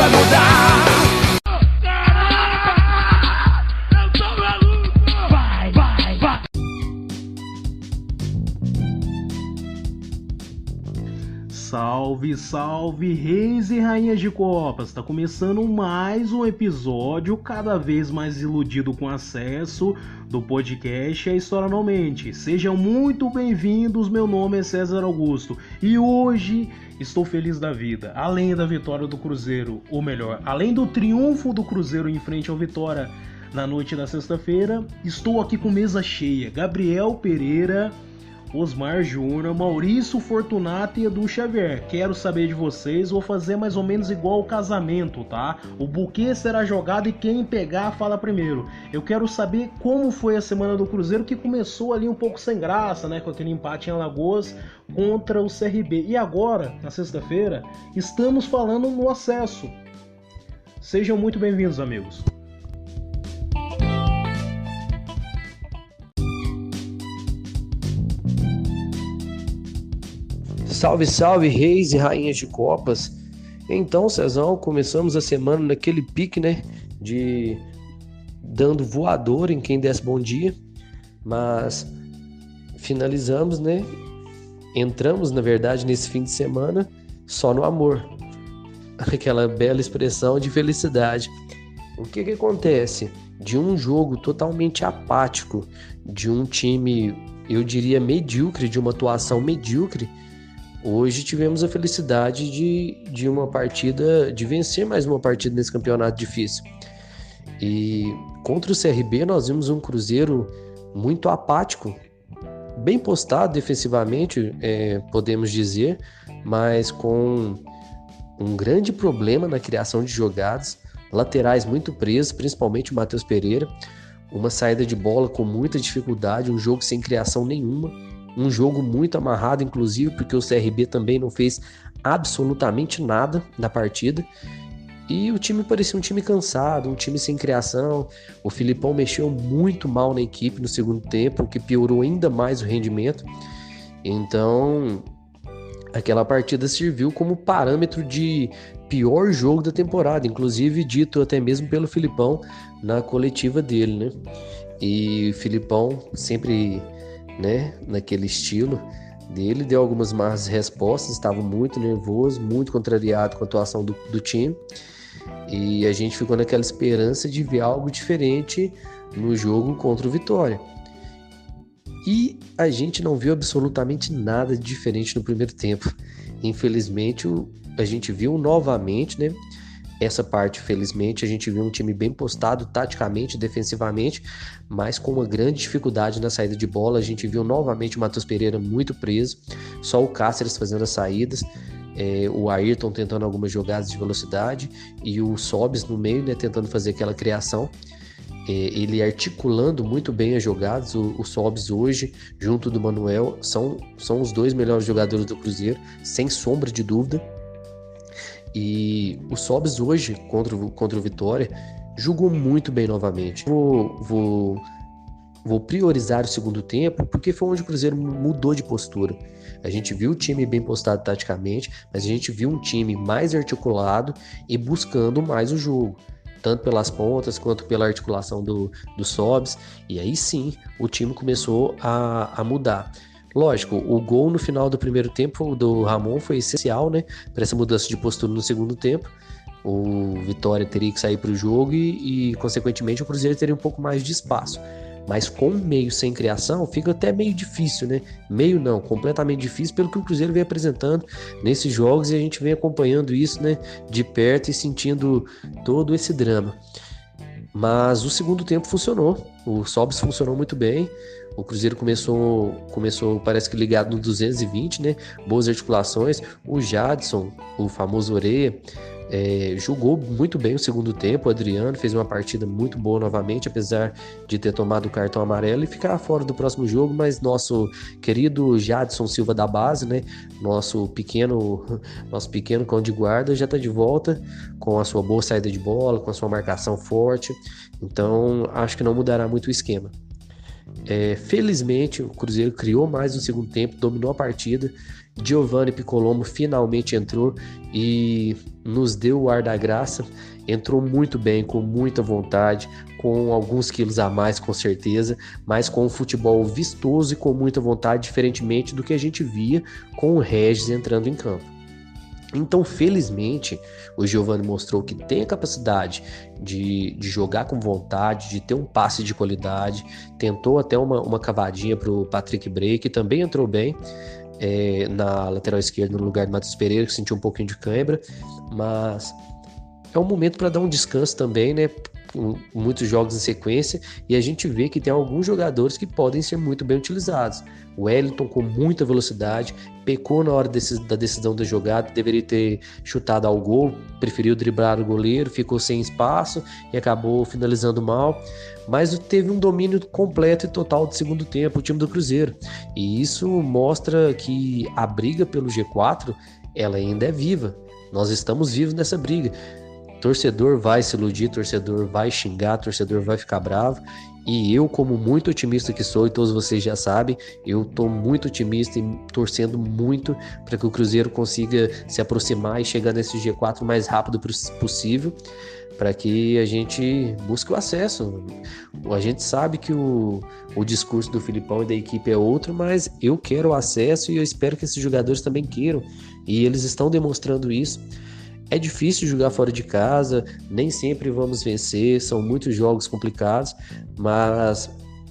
vai mudar. Salve, salve, reis e rainhas de copas! Está começando mais um episódio cada vez mais iludido com acesso do podcast A História Não Mente. Sejam muito bem-vindos, meu nome é César Augusto e hoje estou feliz da vida. Além da vitória do Cruzeiro, ou melhor, além do triunfo do Cruzeiro em frente ao Vitória na noite da sexta-feira, estou aqui com mesa cheia. Gabriel Pereira, Osmar Júnior, Maurício Fortunato e Edu Xavier. Quero saber de vocês, vou fazer mais ou menos igual ao casamento, tá? O buquê será jogado e quem pegar fala primeiro. Eu quero saber como foi a semana do Cruzeiro, que começou ali um pouco sem graça, né? Com aquele empate em Alagoas contra o CRB. E agora, na sexta-feira, estamos falando no acesso. Sejam muito bem-vindos, amigos. Salve, salve, reis e rainhas de copas. Então, Cezão, começamos a semana naquele pique, né, de dando voador em quem desse bom dia, mas finalizamos, né, entramos, na verdade, nesse fim de semana só no amor, aquela bela expressão de felicidade. O que acontece? De um jogo totalmente apático, de um time, eu diria, medíocre, de uma atuação medíocre, hoje tivemos a felicidade de uma partida, de vencer mais uma partida nesse campeonato difícil. E contra o CRB nós vimos um Cruzeiro muito apático, bem postado defensivamente, podemos dizer, mas com um grande problema na criação de jogadas, laterais muito presos, principalmente o Matheus Pereira, uma saída de bola com muita dificuldade, um jogo sem criação nenhuma. Um jogo muito amarrado, inclusive, porque o CRB também não fez absolutamente nada na partida. E o time parecia um time cansado, um time sem criação. O Filipão mexeu muito mal na equipe no segundo tempo, o que piorou ainda mais o rendimento. Então, aquela partida serviu como parâmetro de pior jogo da temporada, inclusive dito até mesmo pelo Filipão na coletiva dele, né? E o Filipão sempre, né, naquele estilo dele, deu algumas más respostas, estava muito nervoso, muito contrariado com a atuação do time, e a gente ficou naquela esperança de ver algo diferente no jogo contra o Vitória. E a gente não viu absolutamente nada de diferente no primeiro tempo. Infelizmente, a gente viu novamente, né, essa parte, felizmente, a gente viu um time bem postado taticamente, defensivamente, mas com uma grande dificuldade na saída de bola. A gente viu novamente o Matheus Pereira muito preso, só o Cáceres fazendo as saídas, o Ayrton tentando algumas jogadas de velocidade e o Sobis no meio, né, tentando fazer aquela criação. Ele articulando muito bem as jogadas. O Sobis hoje, junto do Manuel, são os dois melhores jogadores do Cruzeiro, sem sombra de dúvida. E o Sobis hoje, contra o Vitória, jogou muito bem novamente. Vou priorizar o segundo tempo, porque foi onde o Cruzeiro mudou de postura. A gente viu o time bem postado taticamente, mas a gente viu um time mais articulado e buscando mais o jogo, tanto pelas pontas quanto pela articulação do Sobis. E aí sim, o time começou a mudar. Lógico, o gol no final do primeiro tempo do Ramon foi essencial, né, para essa mudança de postura no segundo tempo. O Vitória teria que sair para o jogo e, consequentemente, o Cruzeiro teria um pouco mais de espaço. Mas com um meio sem criação, fica até meio difícil, né? Meio não, completamente difícil, pelo que o Cruzeiro vem apresentando nesses jogos, e a gente vem acompanhando isso, né, de perto e sentindo todo esse drama. Mas o segundo tempo funcionou, o Sobis funcionou muito bem. O Cruzeiro começou, parece que ligado no 220, né? Boas articulações. O Jadson, o famoso Oreia, jogou muito bem o segundo tempo. O Adriano fez uma partida muito boa novamente, apesar de ter tomado o cartão amarelo e ficar fora do próximo jogo. Mas nosso querido Jadson Silva da base, né? Nosso pequeno cão de guarda já está de volta com a sua boa saída de bola, com a sua marcação forte. Então acho que não mudará muito o esquema. Felizmente, o Cruzeiro criou mais no segundo tempo, dominou a partida. Giovanni Piccolombo finalmente entrou e nos deu o ar da graça. Entrou muito bem, com muita vontade, com alguns quilos a mais, com certeza, mas com um futebol vistoso e com muita vontade, diferentemente do que a gente via com o Regis entrando em campo. Então, felizmente, o Giovanni mostrou que tem a capacidade de jogar com vontade, de ter um passe de qualidade, tentou até uma cavadinha para o Patrick Bray, que também entrou bem na lateral esquerda, no lugar de Matheus Pereira, que sentiu um pouquinho de cãibra, mas é um momento para dar um descanso também, né? Muitos jogos em sequência, e a gente vê que tem alguns jogadores que podem ser muito bem utilizados. O Wellington com muita velocidade, pecou na hora da decisão da jogada, deveria ter chutado ao gol, preferiu driblar o goleiro, ficou sem espaço e acabou finalizando mal, mas teve um domínio completo e total do segundo tempo o time do Cruzeiro, e isso mostra que a briga pelo G4 ela ainda é viva. Nós estamos vivos nessa briga. Torcedor vai se iludir, torcedor vai xingar, torcedor vai ficar bravo, e eu, como muito otimista que sou, e todos vocês já sabem, eu tô muito otimista e torcendo muito para que o Cruzeiro consiga se aproximar e chegar nesse G4 o mais rápido possível, para que a gente busque o acesso. A gente sabe que o discurso do Filipão e da equipe é outro, mas eu quero o acesso e eu espero que esses jogadores também queiram, e eles estão demonstrando isso. É difícil jogar fora de casa, nem sempre vamos vencer, são muitos jogos complicados, mas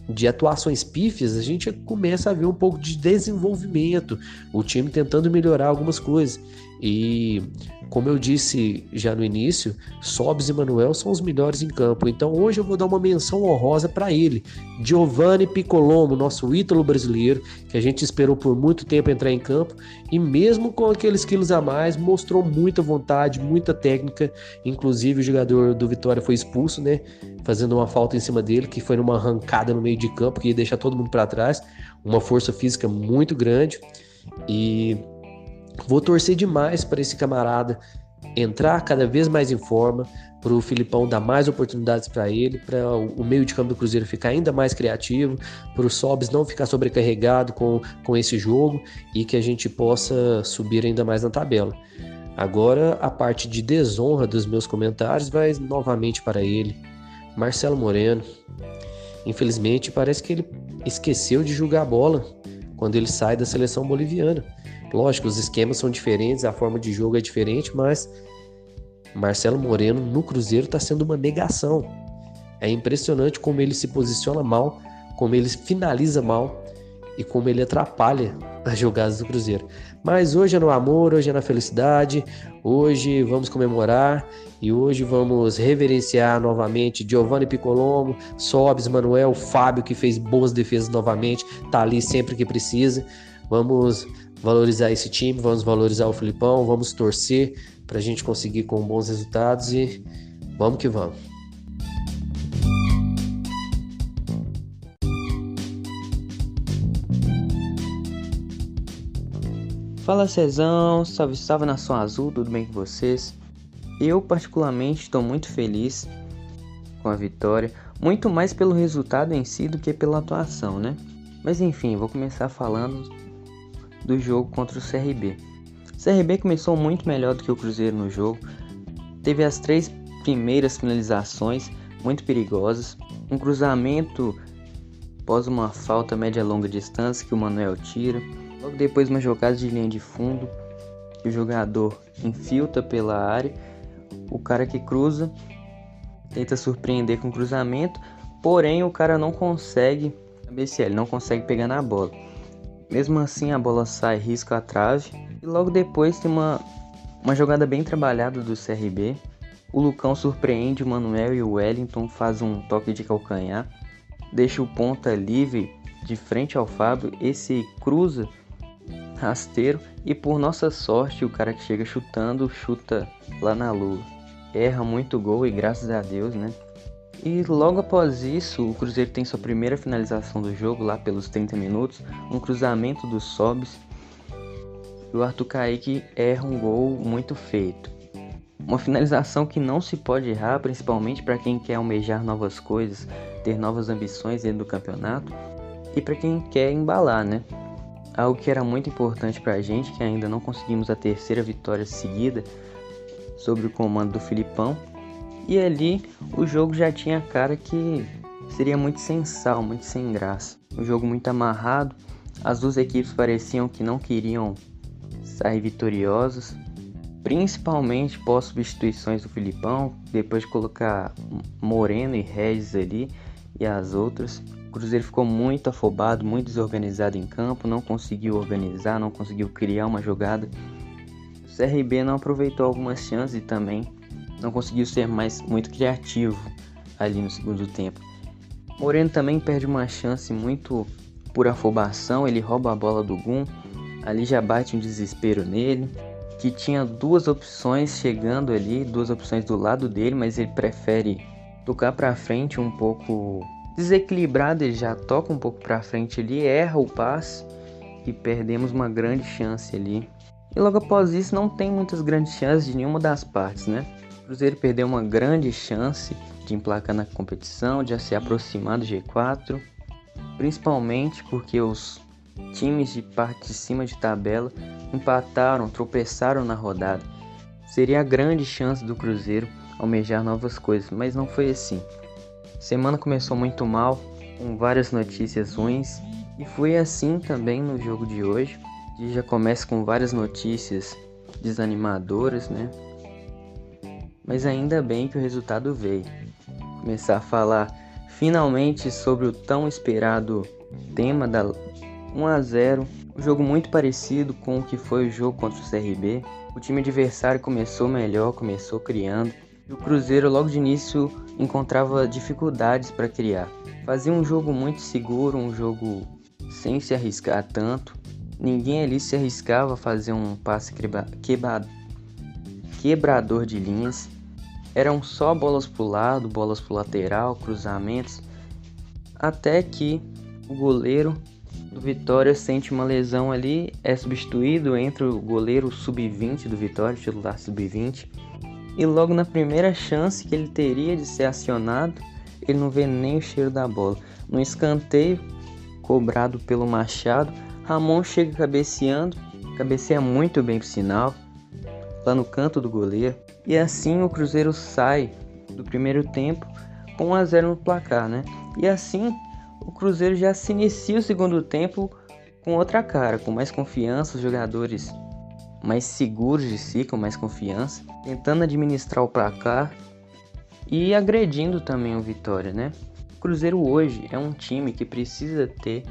de atuações pífias a gente começa a ver um pouco de desenvolvimento, o time tentando melhorar algumas coisas. E como eu disse já no início, Sobis e Manuel são os melhores em campo, então hoje eu vou dar uma menção honrosa para ele, Giovanni Piccolombo, nosso ítalo brasileiro, que a gente esperou por muito tempo entrar em campo, e mesmo com aqueles quilos a mais, mostrou muita vontade, muita técnica. Inclusive o jogador do Vitória foi expulso, né, fazendo uma falta em cima dele, que foi numa arrancada no meio de campo, que ia deixar todo mundo para trás, uma força física muito grande, e vou torcer demais para esse camarada entrar cada vez mais em forma, para o Filipão dar mais oportunidades para ele, para o meio de campo do Cruzeiro ficar ainda mais criativo, para o Sobis não ficar sobrecarregado com esse jogo e que a gente possa subir ainda mais na tabela. Agora, a parte de desonra dos meus comentários vai novamente para ele, Marcelo Moreno. Infelizmente, parece que ele esqueceu de jogar a bola quando ele sai da seleção boliviana. Lógico, os esquemas são diferentes, a forma de jogo é diferente, mas Marcelo Moreno no Cruzeiro está sendo uma negação. É impressionante como ele se posiciona mal, como ele finaliza mal e como ele atrapalha as jogadas do Cruzeiro. Mas hoje é no amor, hoje é na felicidade, hoje vamos comemorar e hoje vamos reverenciar novamente Giovanni Piccolombo, Sobis, Manuel, Fábio, que fez boas defesas novamente, tá ali sempre que precisa. Vamos valorizar esse time, vamos valorizar o Filipão, vamos torcer para a gente conseguir com bons resultados e vamos que vamos. Fala Cezão, salve salve nação azul, tudo bem com vocês? Eu particularmente estou muito feliz com a vitória, muito mais pelo resultado em si do que pela atuação, né? Mas enfim, vou começar falando do jogo contra o CRB. O CRB começou muito melhor do que o Cruzeiro no jogo, teve as 3 primeiras finalizações muito perigosas, um cruzamento após uma falta média-longa distância que o Manuel tira, logo depois uma jogada de linha de fundo que o jogador infiltra pela área, o cara que cruza tenta surpreender com o cruzamento, porém o cara não consegue cabecear, ele não consegue pegar na bola. Mesmo assim a bola sai, risca a trave e logo depois tem uma jogada bem trabalhada do CRB. O Lucão surpreende o Manuel e o Wellington, faz um toque de calcanhar, deixa o ponta livre de frente ao Fábio, esse cruza rasteiro e por nossa sorte o cara que chega chutando, chuta lá na lua. Erra muito gol e graças a Deus, né? E logo após isso, o Cruzeiro tem sua primeira finalização do jogo, lá pelos 30 minutos, um cruzamento do Sobis. E o Arthur Kaique erra um gol muito feito. Uma finalização que não se pode errar, principalmente para quem quer almejar novas coisas, ter novas ambições dentro do campeonato e para quem quer embalar, né? Algo que era muito importante para a gente, que ainda não conseguimos a terceira vitória seguida sob o comando do Filipão. E ali o jogo já tinha a cara que seria muito sem sal, muito sem graça. Um jogo muito amarrado, as duas equipes pareciam que não queriam sair vitoriosas, principalmente pós substituições do Filipão, depois de colocar Moreno e Regis ali e as outras. O Cruzeiro ficou muito afobado, muito desorganizado em campo, não conseguiu organizar, não conseguiu criar uma jogada. O CRB não aproveitou algumas chances e também não conseguiu ser muito criativo ali no segundo tempo. Moreno também perde uma chance muito por afobação, ele rouba a bola do Gum, ali já bate um desespero nele, que tinha duas opções chegando ali, duas opções do lado dele, mas ele prefere tocar para frente um pouco desequilibrado, ele já toca um pouco para frente ali, erra o passe e perdemos uma grande chance ali. E logo após isso não tem muitas grandes chances de nenhuma das partes, né? O Cruzeiro perdeu uma grande chance de emplacar na competição, de se aproximar do G4, principalmente porque os times de parte de cima de tabela empataram, tropeçaram na rodada. Seria a grande chance do Cruzeiro almejar novas coisas, mas não foi assim. A semana começou muito mal, com várias notícias ruins, e foi assim também no jogo de hoje, que já começa com várias notícias desanimadoras, né? Mas ainda bem que o resultado veio. Começar a falar finalmente sobre o tão esperado tema da 1-0, um jogo muito parecido com o que foi o jogo contra o CRB. O time adversário começou melhor, começou criando, e o Cruzeiro logo de início encontrava dificuldades para criar. Fazia um jogo muito seguro, um jogo sem se arriscar tanto. Ninguém ali se arriscava a fazer um passe quebrador de linhas. Eram só bolas para o lado, bolas para o lateral, cruzamentos, até que o goleiro do Vitória sente uma lesão ali, é substituído, entra o goleiro sub-20 do Vitória, titular sub-20, e logo na primeira chance que ele teria de ser acionado, ele não vê nem o cheiro da bola. No escanteio, cobrado pelo Machado, Ramon chega cabeceando, cabeceia muito bem por sinal, lá no canto do goleiro, e assim o Cruzeiro sai do primeiro tempo com 1-0 no placar, né? E assim o Cruzeiro já se inicia o segundo tempo com outra cara, com mais confiança, os jogadores mais seguros de si, com mais confiança, tentando administrar o placar e agredindo também o Vitória, né? O Cruzeiro hoje é um time que precisa ter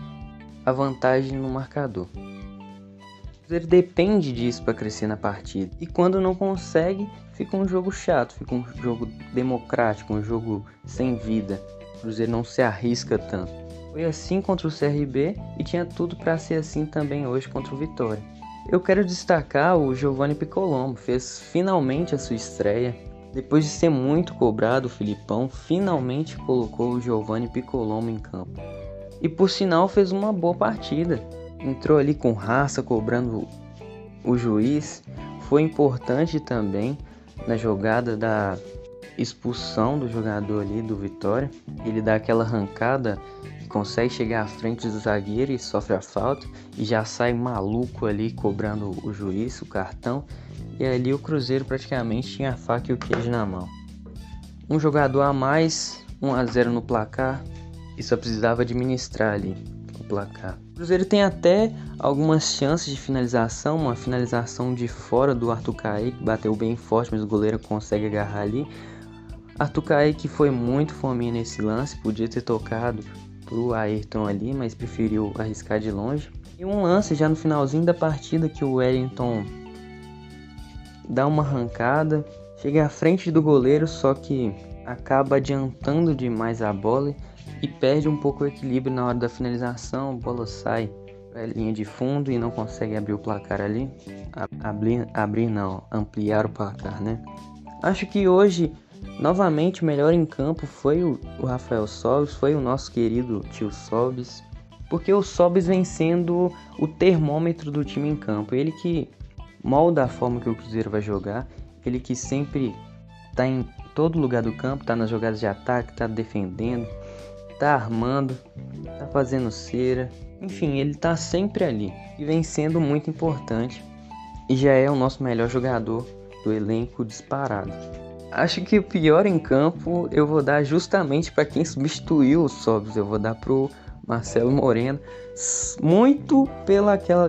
a vantagem no marcador. O Cruzeiro depende disso para crescer na partida. E quando não consegue, fica um jogo chato, fica um jogo democrático, um jogo sem vida. O Cruzeiro não se arrisca tanto. Foi assim contra o CRB e tinha tudo para ser assim também hoje contra o Vitória. Eu quero destacar o Giovanni Piccolombo, fez finalmente a sua estreia. Depois de ser muito cobrado, o Filipão finalmente colocou o Giovanni Piccolombo em campo. E por sinal fez uma boa partida. Entrou ali com raça, cobrando o juiz. Foi importante também na jogada da expulsão do jogador ali do Vitória. Ele dá aquela arrancada, consegue chegar à frente do zagueiro e sofre a falta. E já sai maluco ali cobrando o juiz, o cartão. E ali o Cruzeiro praticamente tinha a faca e o queijo na mão. Um jogador a mais, 1-0 no placar. E só precisava administrar ali o placar. O Cruzeiro tem até algumas chances de finalização. Uma finalização de fora do Arthur Kaique, bateu bem forte, mas o goleiro consegue agarrar ali. Arthur Kaique foi muito fominha nesse lance, podia ter tocado pro Ayrton ali, mas preferiu arriscar de longe. E um lance já no finalzinho da partida que o Wellington dá uma arrancada, chega à frente do goleiro, só que acaba adiantando demais a bola e perde um pouco o equilíbrio na hora da finalização. A bola sai para a linha de fundo e não consegue abrir o placar ali. Ampliar o placar, né? Acho que hoje, novamente, o melhor em campo foi o Rafael Sobis, foi o nosso querido tio Sobis, porque o Sobis vem sendo o termômetro do time em campo. Ele que molda a forma que o Cruzeiro vai jogar, ele que sempre está em todo lugar do campo, está nas jogadas de ataque, está defendendo, tá armando, tá fazendo cera, enfim, ele tá sempre ali e vem sendo muito importante e já é o nosso melhor jogador do elenco disparado. Acho que o pior em campo eu vou dar justamente para quem substituiu o Sobs, eu vou dar pro Marcelo Moreno, muito pela aquela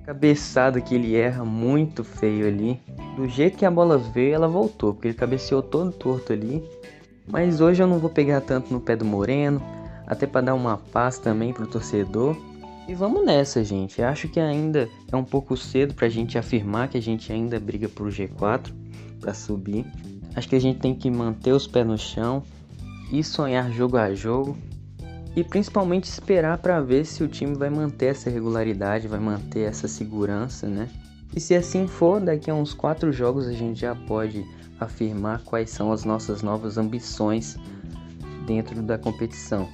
cabeçada que ele erra muito feio ali. Do jeito que a bola veio, ela voltou, porque ele cabeceou todo torto ali. Mas hoje eu não vou pegar tanto no pé do Moreno, até para dar uma paz também pro torcedor. E vamos nessa, gente. Acho que ainda é um pouco cedo pra gente afirmar que a gente ainda briga pro G4 para subir. Acho que a gente tem que manter os pés no chão e sonhar jogo a jogo. E principalmente esperar para ver se o time vai manter essa regularidade, vai manter essa segurança, né? E se assim for, daqui a uns 4 jogos a gente já pode afirmar quais são as nossas novas ambições dentro da competição.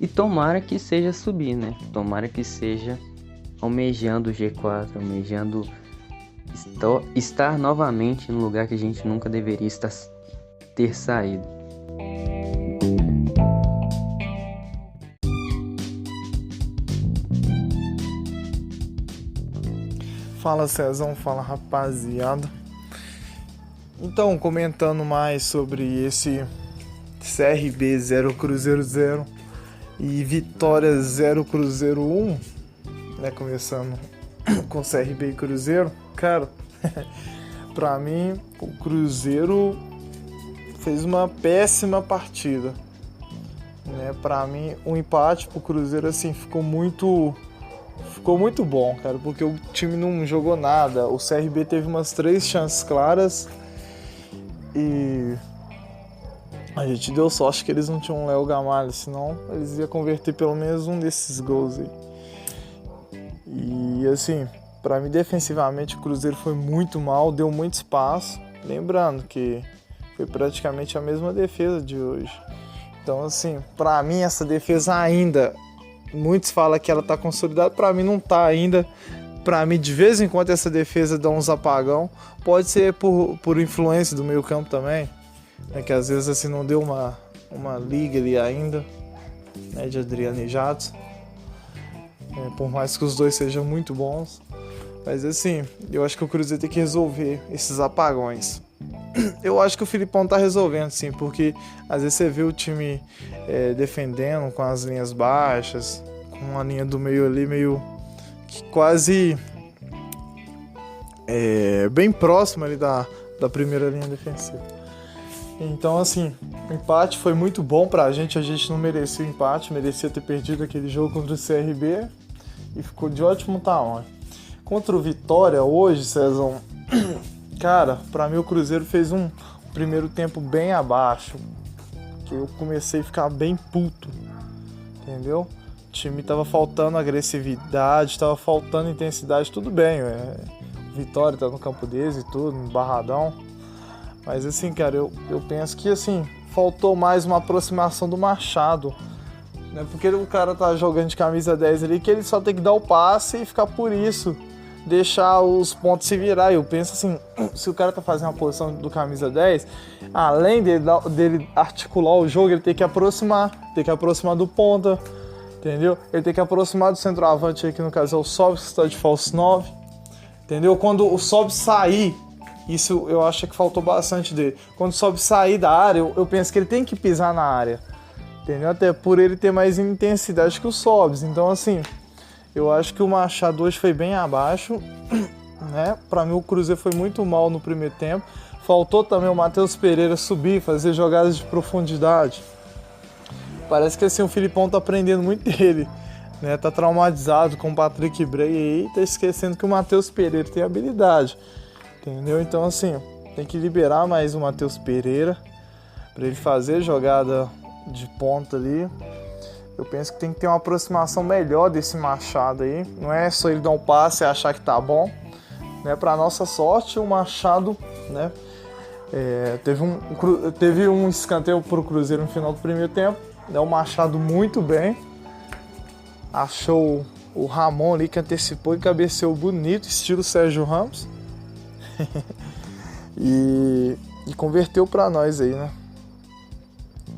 E tomara que seja subir, né? Tomara que seja almejando o G4, almejando estar novamente no lugar que a gente nunca deveria ter saído. Fala Cezão, fala rapaziada. Então, comentando mais sobre esse CRB 0 Cruzeiro 0 e Vitória 0 Cruzeiro 1, né, começando com CRB e Cruzeiro. Cara, pra mim o Cruzeiro fez uma péssima partida, né? Pra mim o empate pro Cruzeiro assim ficou muito bom, cara, porque o time não jogou nada. O CRB teve umas 3 chances claras e a gente deu sorte que eles não tinham um Léo Gamalho, senão eles iam converter pelo menos um desses gols aí. E assim, pra mim defensivamente o Cruzeiro foi muito mal, deu muito espaço, lembrando que foi praticamente a mesma defesa de hoje. Então assim, pra mim essa defesa ainda, muitos falam que ela tá consolidada, pra mim não tá ainda. Pra mim, de vez em quando, essa defesa dá uns apagão. Pode ser por influência do meio campo também, né, que às vezes assim não deu uma liga ali ainda, né, de Adriano e Jadson. Por mais que os dois sejam muito bons. Mas assim, eu acho que o Cruzeiro tem que resolver esses apagões. Eu acho que o Filipão tá resolvendo, sim, porque às vezes você vê o time defendendo com as linhas baixas, com a linha do meio ali meio que quase bem próxima ali da primeira linha defensiva. Então assim, o empate foi muito bom pra gente, a gente não merecia o empate, merecia ter perdido aquele jogo contra o CRB e ficou de ótimo tamanho. Contra o Vitória hoje, Cezão, cara, pra mim o Cruzeiro fez um primeiro tempo bem abaixo, que eu comecei a ficar bem puto, entendeu? O time tava faltando agressividade, tava faltando intensidade, tudo bem, Vitória tá no campo deles e tudo, no Barradão, mas assim, cara, eu penso que assim, faltou mais uma aproximação do Machado, né? Porque o cara tá jogando de camisa 10 ali, que ele só tem que dar o passe e ficar por isso, deixar os pontos se virar. Eu penso assim, se o cara tá fazendo a posição do camisa 10, além dele articular o jogo, ele tem que aproximar do ponta, entendeu? Ele tem que aproximar do centroavante, aqui no caso é o Sobs, que está de falso 9, entendeu? Quando o Sobs sair, isso eu acho que faltou bastante dele. Quando o Sobs sair da área, eu penso que ele tem que pisar na área, entendeu? Até por ele ter mais intensidade que o Sobs. Então assim, eu acho que o Machado hoje foi bem abaixo, né? Pra mim o Cruzeiro foi muito mal no primeiro tempo. Faltou também o Matheus Pereira subir, fazer jogadas de profundidade. Parece que assim o Filipão tá aprendendo muito dele, né? Tá traumatizado com o Patrick Bray aí, tá esquecendo que o Matheus Pereira tem habilidade, entendeu? Então assim, tem que liberar mais o Matheus Pereira pra ele fazer jogada de ponta ali. Eu penso que tem que ter uma aproximação melhor desse Machado aí. Não é só ele dar um passe e achar que tá bom, né? Pra nossa sorte, o Machado, né, teve um escanteio pro Cruzeiro no final do primeiro tempo, né? O Machado muito bem. Achou o Ramon ali que antecipou e cabeceou bonito, estilo Sérgio Ramos. e converteu pra nós aí, né?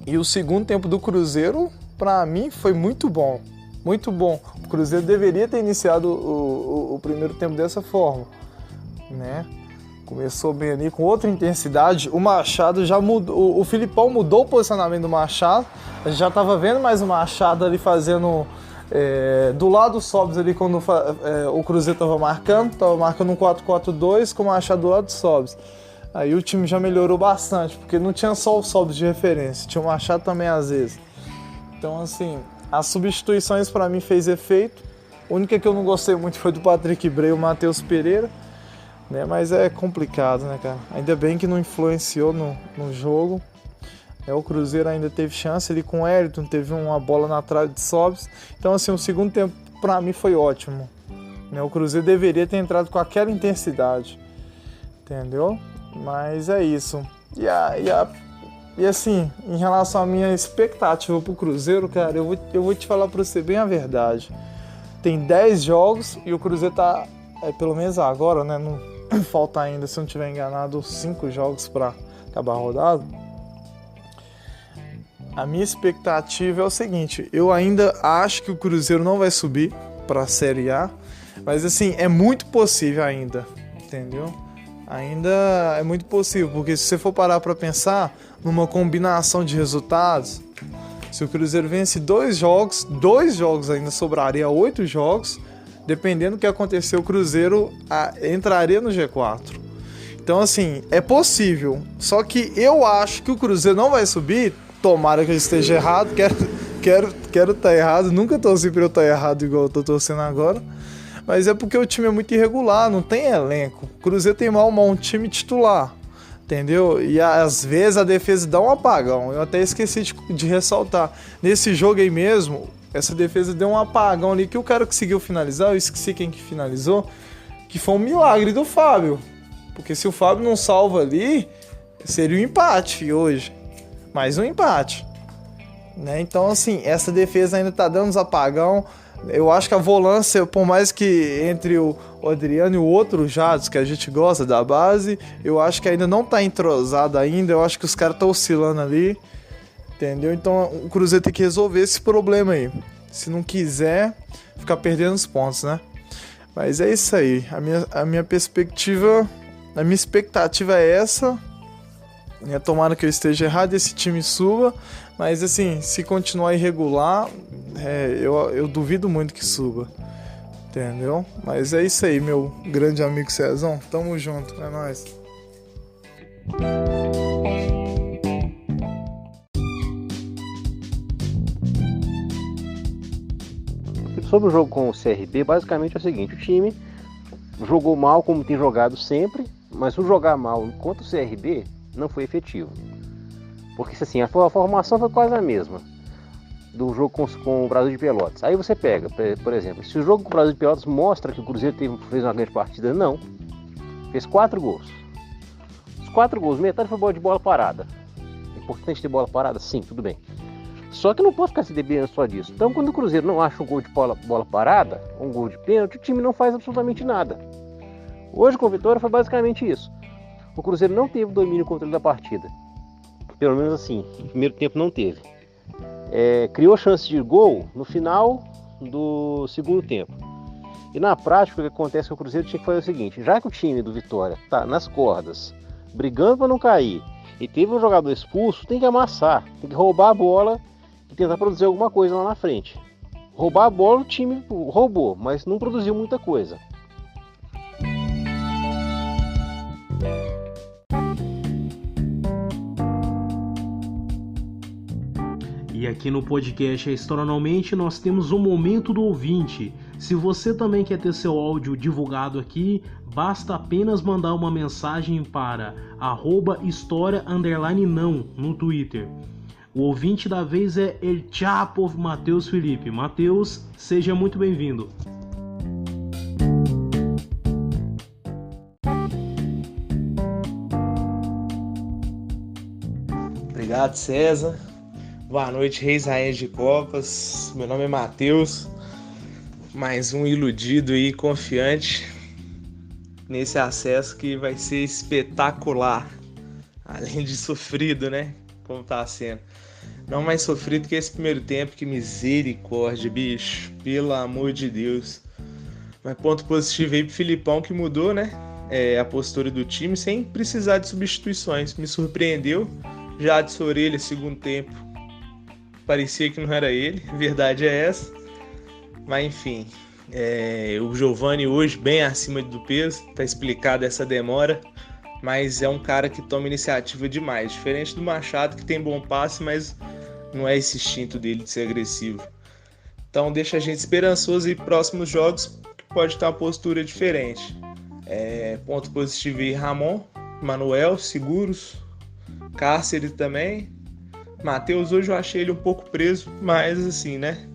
E o segundo tempo do Cruzeiro para mim, foi muito bom. Muito bom. O Cruzeiro deveria ter iniciado o primeiro tempo dessa forma, né? Começou bem ali, com outra intensidade. O Machado já mudou. O Filipão mudou o posicionamento do Machado. A gente já estava vendo mais o Machado ali fazendo... do lado do Sobs ali, quando o Cruzeiro estava marcando um 4-4-2 com o Machado do lado do Sobs. Aí o time já melhorou bastante, porque não tinha só o Sobs de referência, tinha o Machado também às vezes. Então, assim, as substituições para mim fez efeito. A única que eu não gostei muito foi do Patrick Bray e o Matheus Pereira, né? Mas é complicado, né, cara? Ainda bem que não influenciou no jogo. O Cruzeiro ainda teve chance ali com o Ayrton, teve uma bola na trave de Sobs. Então, assim, o segundo tempo para mim foi ótimo, né? O Cruzeiro deveria ter entrado com aquela intensidade, entendeu? Mas é isso. E assim, em relação à minha expectativa pro Cruzeiro, cara, eu vou te falar pra você bem a verdade. Tem 10 jogos e o Cruzeiro tá, pelo menos agora, né? Não falta ainda, se eu não estiver enganado, 5 jogos para acabar a rodada. A minha expectativa é o seguinte: eu ainda acho que o Cruzeiro não vai subir para a Série A, mas assim, é muito possível ainda, entendeu? Ainda é muito possível, porque se você for parar para pensar numa combinação de resultados, se o Cruzeiro vence 2 jogos ainda sobraria 8 jogos, dependendo do que acontecer, o Cruzeiro entraria no G4. Então, assim, é possível, só que eu acho que o Cruzeiro não vai subir. Tomara que eu esteja errado, quero estar errado, nunca torci para eu estar errado igual eu tô torcendo agora, mas é porque o time é muito irregular, não tem elenco. O Cruzeiro tem mal um time titular, entendeu? E às vezes a defesa dá um apagão, eu até esqueci de ressaltar. Nesse jogo aí mesmo, essa defesa deu um apagão ali, que o cara conseguiu finalizar, eu esqueci quem que finalizou, que foi um milagre do Fábio, porque se o Fábio não salva ali, seria um empate hoje. Mais um empate, né? Então, assim, essa defesa ainda tá dando uns apagão. Eu acho que a volância, por mais que entre o Adriano e o outro Jadson, que a gente gosta da base, eu acho que ainda não tá entrosado ainda. Eu acho que os caras estão oscilando ali, entendeu? Então o Cruzeiro tem que resolver esse problema aí, se não quiser ficar perdendo os pontos, né? Mas é isso aí. A minha expectativa é essa. Tomara que eu esteja errado e esse time suba, mas assim, se continuar irregular, eu duvido muito que suba, entendeu? Mas é isso aí, meu grande amigo Cezão, tamo junto, é nóis. Sobre o jogo com o CRB, basicamente é o seguinte: o time jogou mal como tem jogado sempre, mas o jogar mal contra o CRB não foi efetivo, porque assim, a formação foi quase a mesma do jogo com o Brasil de Pelotas. Aí você pega, por exemplo, se o jogo com o Brasil de Pelotas mostra que o Cruzeiro fez uma grande partida, não, fez 4 gols. Os 4 gols, metade foi de bola parada. É importante ter bola parada? Sim, tudo bem. Só que não pode ficar se debendo só disso. Então, quando o Cruzeiro não acha um gol de bola parada, um gol de pênalti, o time não faz absolutamente nada. Hoje com a vitória foi basicamente isso. O Cruzeiro não teve domínio e controle da partida. Pelo menos assim, no primeiro tempo não teve. Criou chance de gol no final do segundo tempo. E na prática o que acontece é que o Cruzeiro tinha que fazer o seguinte: já que o time do Vitória está nas cordas, brigando para não cair, e teve um jogador expulso, tem que amassar, tem que roubar a bola e tentar produzir alguma coisa lá na frente. Roubar a bola o time roubou, mas não produziu muita coisa. E aqui no podcast Historicamente nós temos o Momento do Ouvinte. Se você também quer ter seu áudio divulgado aqui, basta apenas mandar uma mensagem para @história_não no Twitter. O ouvinte da vez é El Chapo Matheus Felipe. Matheus, seja muito bem-vindo. Obrigado, César. Boa noite, Reis e Rainhas de Copas. Meu nome é Matheus. Mais um iludido e confiante nesse acesso que vai ser espetacular. Além de sofrido, né? Como tá sendo. Não mais sofrido que esse primeiro tempo, que misericórdia, bicho. Pelo amor de Deus. Mas ponto positivo aí pro Filipão, que mudou, né? A postura do time sem precisar de substituições. Me surpreendeu. Jadson Orelha, segundo tempo. Parecia que não era ele. Verdade é essa. Mas enfim. O Giovani hoje bem acima do peso. Tá explicado essa demora. Mas é um cara que toma iniciativa demais. Diferente do Machado, que tem bom passe, mas não é esse instinto dele de ser agressivo. Então deixa a gente esperançoso aí próximos jogos, que pode ter uma postura diferente. Ponto positivo aí, Ramon, Manuel, seguros, Cáceres também. Matheus hoje eu achei ele um pouco preso, mas assim, né?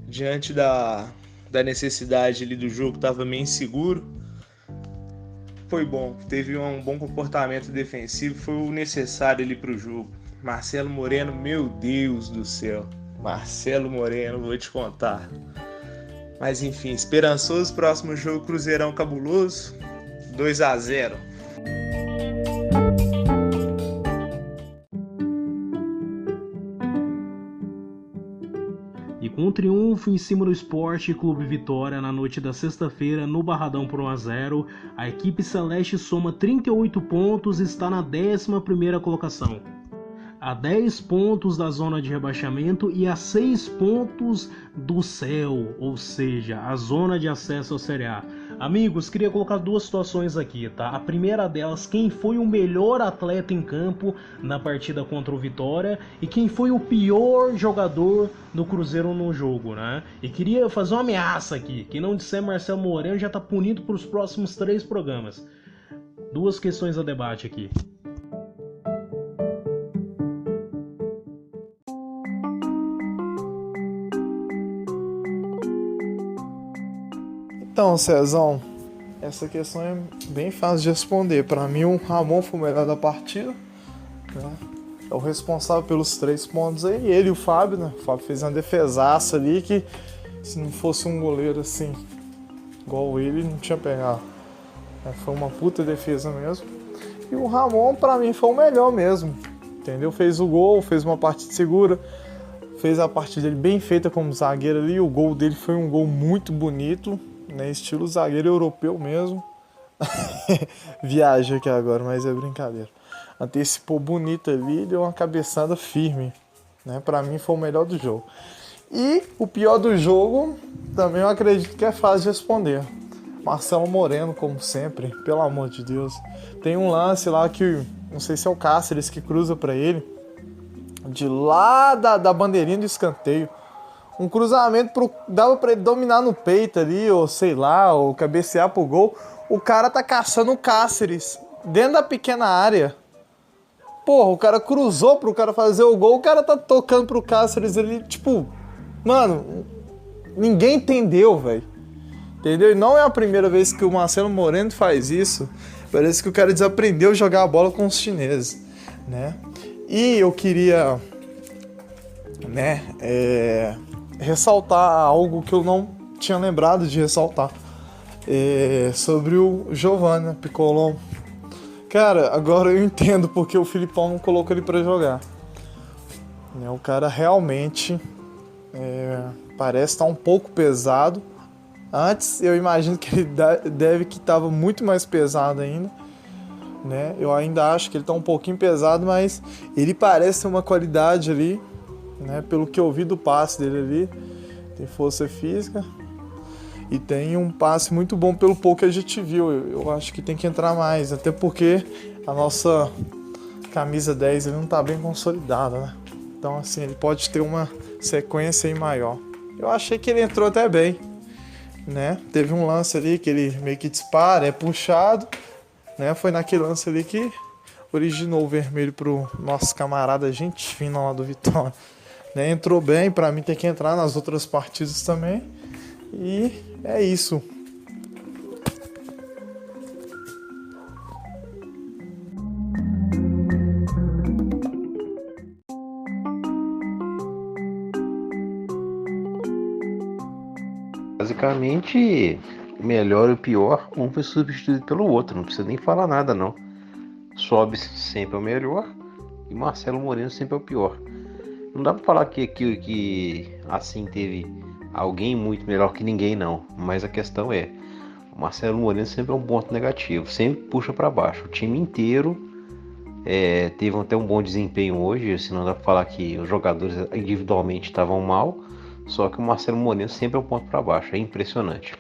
Diante da necessidade ali do jogo, estava meio inseguro. Foi bom, teve um bom comportamento defensivo, foi o necessário ali para o jogo. Marcelo Moreno, meu Deus do céu. Marcelo Moreno, vou te contar. Mas enfim, esperançoso, próximo jogo, Cruzeirão cabuloso, 2-0. E com um triunfo em cima do Sport Clube Vitória na noite da sexta-feira no Barradão por 1-0, a equipe celeste soma 38 pontos e está na 11ª colocação. A 10 pontos da zona de rebaixamento e a 6 pontos do céu, ou seja, a zona de acesso ao Série A. Amigos, queria colocar duas situações aqui, tá? A primeira delas, quem foi o melhor atleta em campo na partida contra o Vitória e quem foi o pior jogador do Cruzeiro no jogo, né? E queria fazer uma ameaça aqui, quem não disser Marcelo Moreno já tá punido para os próximos 3 programas. Duas questões a debate aqui. Então, Cezão, essa questão é bem fácil de responder. Para mim, o Ramon foi o melhor da partida, né? É o responsável pelos 3 pontos aí. Ele e o Fábio, né? O Fábio fez uma defesaça ali que, se não fosse um goleiro assim, igual ele, não tinha pegado. Foi uma puta defesa mesmo. E o Ramon, para mim, foi o melhor mesmo, entendeu? Fez o gol, fez uma partida segura, fez a partida dele bem feita como zagueiro ali. O gol dele foi um gol muito bonito, né, estilo zagueiro europeu mesmo. Viaja aqui agora, mas é brincadeira. Antecipou bonito ali, deu uma cabeçada firme, né? Pra mim foi o melhor do jogo. E o pior do jogo, também eu acredito que é fácil de responder. Marcelo Moreno, como sempre, pelo amor de Deus. Tem um lance lá que, não sei se é o Cáceres que cruza pra ele, de lá da bandeirinha do escanteio. Um cruzamento dava pra ele dominar no peito ali, ou sei lá, ou cabecear pro gol. O cara tá caçando o Cáceres dentro da pequena área. Porra, o cara cruzou pro cara fazer o gol, o cara tá tocando pro Cáceres ali, tipo... Mano, ninguém entendeu, velho. Entendeu? E não é a primeira vez que o Marcelo Moreno faz isso. Parece que o cara desaprendeu a jogar a bola com os chineses, né? E eu queria, né, ressaltar algo que eu não tinha lembrado de ressaltar, sobre o Giovani, né, Picolon. Cara, agora eu entendo porque o Filipão não colocou ele pra jogar, né, o cara realmente parece estar um pouco pesado. Antes eu imagino que ele deve que estava muito mais pesado ainda, né? Eu ainda acho que ele está um pouquinho pesado, mas ele parece ter uma qualidade ali, né? Pelo que eu vi do passe dele ali, tem força física e tem um passe muito bom pelo pouco que a gente viu. Eu acho que tem que entrar mais, até porque a nossa camisa 10 ele não está bem consolidada, né? Então assim, ele pode ter uma sequência aí maior. Eu achei que ele entrou até bem, né? Teve um lance ali que ele meio que dispara, é puxado, né? Foi naquele lance ali que originou o vermelho pro nosso camarada gente fina lá do Vitória, né? Entrou bem, pra mim tem que entrar nas outras partidas também. E é isso. Basicamente, o melhor e o pior, um foi substituído pelo outro, não precisa nem falar nada não. Sobis sempre é o melhor e Marcelo Moreno sempre é o pior. Não dá pra falar que assim teve alguém muito melhor que ninguém, não. Mas a questão é, o Marcelo Moreno sempre é um ponto negativo, sempre puxa para baixo. O time inteiro teve até um bom desempenho hoje, se não dá pra falar que os jogadores individualmente estavam mal, só que o Marcelo Moreno sempre é um ponto para baixo, é impressionante.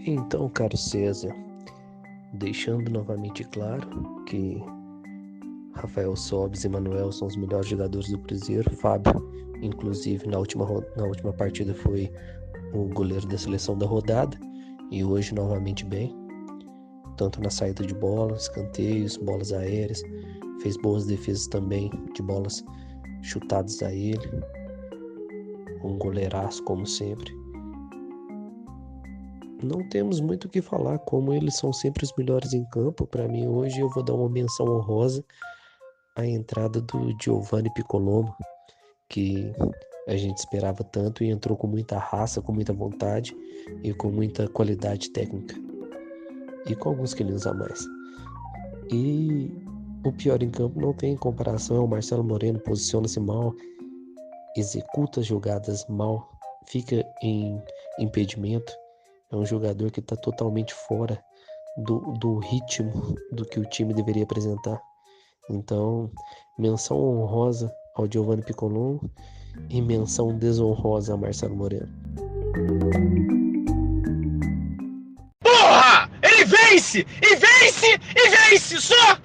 Então, caro César, deixando novamente claro que Rafael Sobis e Manuel são os melhores jogadores do Cruzeiro. Fábio, inclusive, na última partida foi o goleiro da seleção da rodada e hoje novamente bem, tanto na saída de bola, escanteios, bolas aéreas, fez boas defesas também de bolas chutadas a ele, um goleiraço como sempre. Não temos muito o que falar, como eles são sempre os melhores em campo. Para mim hoje eu vou dar uma menção honrosa à entrada do Giovanni Piccolombo, que a gente esperava tanto e entrou com muita raça, com muita vontade e com muita qualidade técnica. E com alguns quilinhos a mais. E o pior em campo não tem comparação, é o Marcelo Moreno, posiciona-se mal, executa jogadas mal, fica em impedimento. É um jogador que está totalmente fora do ritmo do que o time deveria apresentar. Então, menção honrosa ao Giovanni Piccolombo e menção desonrosa a Marcelo Moreno. Porra! Ele vence! E vence! E vence! Só!